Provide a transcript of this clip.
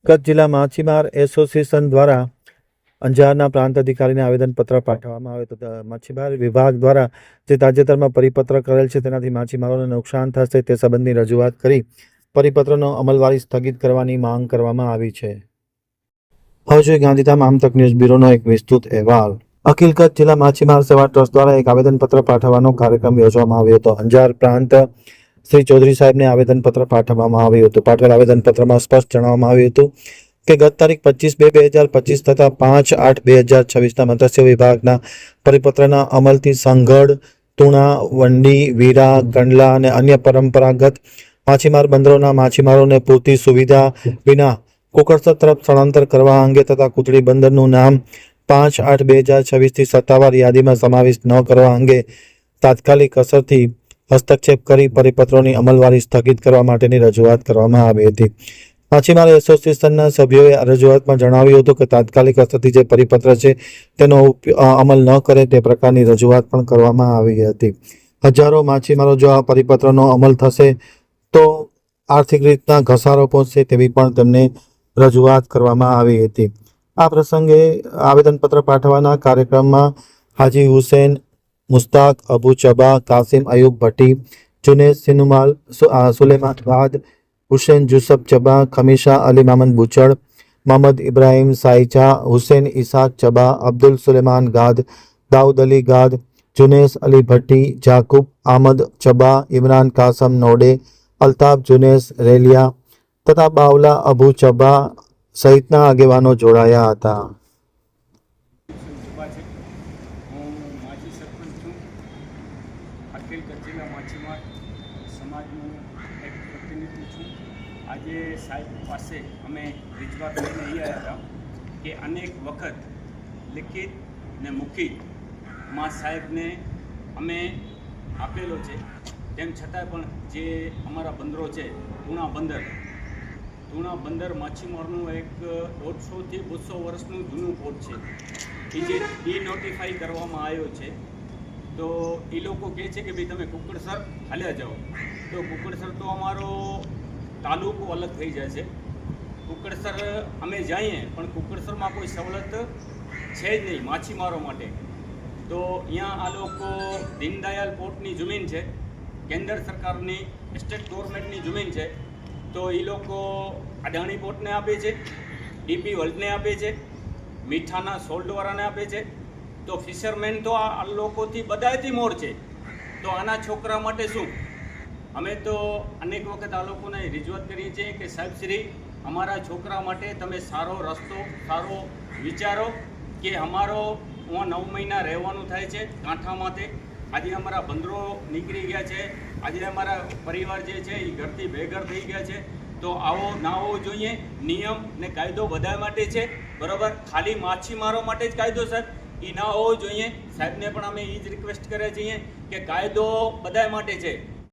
કચ્છ જિલ્લા માછીમાર એસોસિએશન દ્વારા અંજારના પ્રાંત અધિકારીને આવેદનપત્ર પાઠવવામાં આવે તો માછીમાર વિભાગ દ્વારા જે તાજેતરમાં પરિપત્ર કરેલ છે તેનાથી માછીમારોને નુકસાન થશે તે સંબંધની રજૂઆત કરી પરિપત્રનો અમલવારી સ્થગિત કરવાની માંગ કરવામાં આવી છે. હવે જોઈએ ગાંધીધામ આમતક ન્યૂઝ બ્યુરોનો એક વિસ્તૃત અહેવાલ. અખિલ કચ્છ જિલ્લા માછીમાર સેવા ટ્રસ્ટ દ્વારા એક આવેદનપત્ર પાઠવવાનો કાર્યક્રમ યોજવામાં આવ્યો હતો. અંજાર પ્રાંત શ્રી ચૌધરી સાહેબને આવેદનપત્ર પાઠવવામાં આવ્યું હતું. પાઠવેલ આવેદનપત્રમાં સ્પષ્ટ જણાવવામાં આવ્યું હતું કે ગત તારીખ 25/2/2025 તથા 5/8/2026 મત્સ્ય વિભાગના પરિપત્રના અમલથી સંઘડ, તુણા, વંડી, વીરા, કંડલા અને અન્ય પરંપરાગત માછીમાર બંદરોના માછીમારોને પૂરતી સુવિધા વિના કુકરસર તરફ સ્થળાંતર કરવા અંગે તથા કુતડી બંદરનું નામ 5/8/2026 સત્તાવાર યાદીમાં સમાવિષ્ટ ન કરવા અંગે તાત્કાલિક અસરથી હસ્તક્ષેપ કરી પરિપત્રોની અમલવારી સ્થગિત કરવા માટેની રજૂઆત કરવામાં આવી હતી. માછીમાર એસોસિએશનના સભ્યોએ આ રજૂઆતમાં જણાવ્યું હતું કે તાત્કાલિક અસરથી જે પરિપત્ર છે તેનો અમલ ન કરે તે પ્રકારની રજૂઆત પણ કરવામાં આવી હતી. હજારો માછીમારો જો આ પરિપત્રનો અમલ થશે તો આર્થિક રીતના ઘસારો પહોંચશે તેવી પણ તેમને રજૂઆત કરવામાં આવી હતી. આ પ્રસંગે આવેદનપત્ર પાઠવવાના કાર્યક્રમમાં હાજી Hussain, Mushtaq, Abu ચબા, Qasem Ayub Bhatti, જુનેસ સિનુમાલ, Suleman Gad, Hussain જુસફ ચબા, ખમીશા Ali Mamad બુચડ, Mohammad Ibrahim સાઈચા, Hussain ઇસાક ચબા, Abdul Suleman Gad, Dawood Ali Gad, જુનેસ Ali Bhatti, જાકુબ Ahmad ચબા, Imran Kasam Node, Altaf જુનેસ રેલિયા તથા બાવલા અબુ ચબા સહિતના આગેવાનો જોડાયા હતા. અખિલ કચ્છ જિલ્લા માછીમાર સમાજનું એક પ્રતિનિધિ છું. આજે સાહેબ પાસે અમે રજૂઆત લઈને આવ્યા હતા કે અનેક વખત લિખિત ને મૌખિકમાં સાહેબને અમે આપેલો છે. તેમ છતાં પણ જે અમારા બંદરો છે, તુણા બંદર માછીમારનું એક 150 થી 200 વર્ષનું જૂનું પોર્ટ છે. એ જે ડિનોટિફાઈ કરવામાં આવ્યો છે તો એ લોકો કહે છે કે ભાઈ તમે કુકડસર હાલ્યા જાઓ. તો કુકડસર તો અમારો તાલુકો અલગ થઈ જાય છે. કુકડસર અમે જઈએ પણ કુકડસરમાં કોઈ સવલત છે જ નહીં માછીમારો માટે. તો અહીંયા આ લોકો દીનદયાલ પોર્ટની જમીન છે, કેન્દ્ર સરકારની સ્ટેટ ગવર્મેન્ટની જમીન છે. તો એ લોકો અદાણી પોર્ટને આપે છે, ડીપી વર્લ્ડને આપે છે, મીઠાના સોલ્ટવાળાને આપે છે. તો ફિશરમેન તો આ લોકોથી બધાથી મોર છે. તો આના છોકરા માટે શું? અમે તો અનેક વખત આ લોકોને રજૂઆત કરીએ છીએ કે સાહેબ શ્રી અમારા છોકરા માટે તમે સારો રસ્તો, સારો વિચારો કે અમારો 9 મહિના રહેવાનું થાય છે કાંઠામાંથી. આજે અમારા બંદરો નીકળી ગયા છે, આજે અમારા પરિવાર જે છે એ ઘરથી બેઘર થઈ ગયા છે. તો આવો ના હોવો જોઈએ. નિયમ ને કાયદો બધા માટે છે, બરાબર. ખાલી માછીમારો માટે જ કાયદો સાહેબ એ ના હોવો જોઈએ. સાહેબને પણ અમે એ જ રિક્વેસ્ટ કરીએ છીએ કે કાયદો બધા માટે છે.